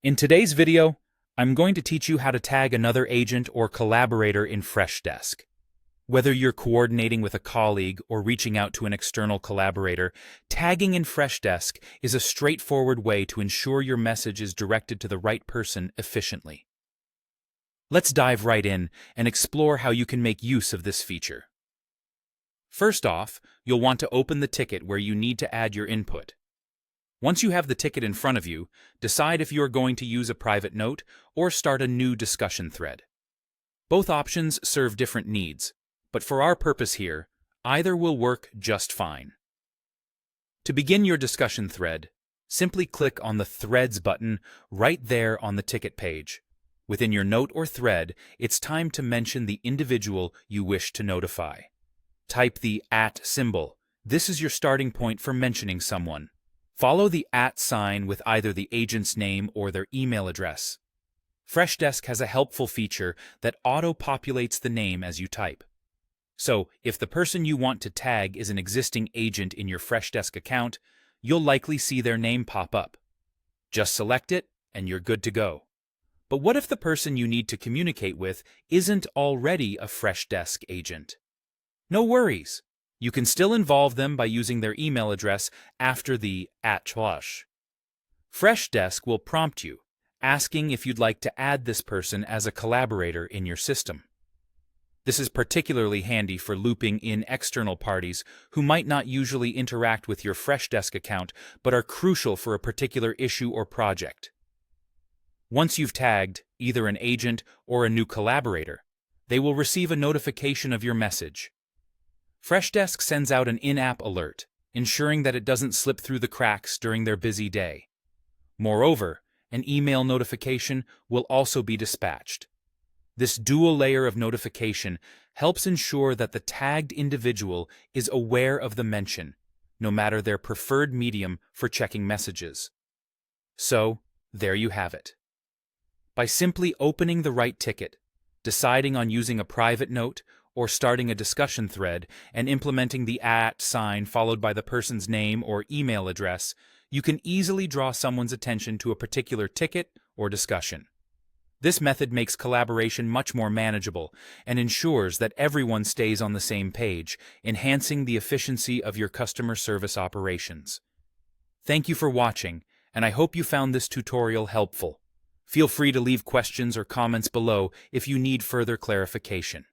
In today's video, I'm going to teach you how to tag another agent or collaborator in Freshdesk. Whether you're coordinating with a colleague or reaching out to an external collaborator, tagging in Freshdesk is a straightforward way to ensure your message is directed to the right person efficiently. Let's dive right in and explore how you can make use of this feature. First off, you'll want to open the ticket where you need to add your input. Once you have the ticket in front of you, decide if you are going to use a private note or start a new discussion thread. Both options serve different needs, but for our purpose here, either will work just fine. To begin your discussion thread, simply click on the Threads button right there on the ticket page. Within your note or thread, it's time to mention the individual you wish to notify. Type the @ symbol. This is your starting point for mentioning someone. Follow the @ sign with either the agent's name or their email address. Freshdesk has a helpful feature that auto-populates the name as you type. So, if the person you want to tag is an existing agent in your Freshdesk account, you'll likely see their name pop up. Just select it, and you're good to go. But what if the person you need to communicate with isn't already a Freshdesk agent? No worries. You can still involve them by using their email address after the @. Freshdesk will prompt you, asking if you'd like to add this person as a collaborator in your system. This is particularly handy for looping in external parties who might not usually interact with your Freshdesk account but are crucial for a particular issue or project. Once you've tagged either an agent or a new collaborator, they will receive a notification of your message. Freshdesk sends out an in-app alert, ensuring that it doesn't slip through the cracks during their busy day. Moreover, an email notification will also be dispatched. This dual layer of notification helps ensure that the tagged individual is aware of the mention, no matter their preferred medium for checking messages. So, there you have it. By simply opening the right ticket, deciding on using a private note, or starting a discussion thread and implementing the @ sign followed by the person's name or email address, you can easily draw someone's attention to a particular ticket or discussion. This method makes collaboration much more manageable and ensures that everyone stays on the same page, enhancing the efficiency of your customer service operations. Thank you for watching, and I hope you found this tutorial helpful. Feel free to leave questions or comments below if you need further clarification.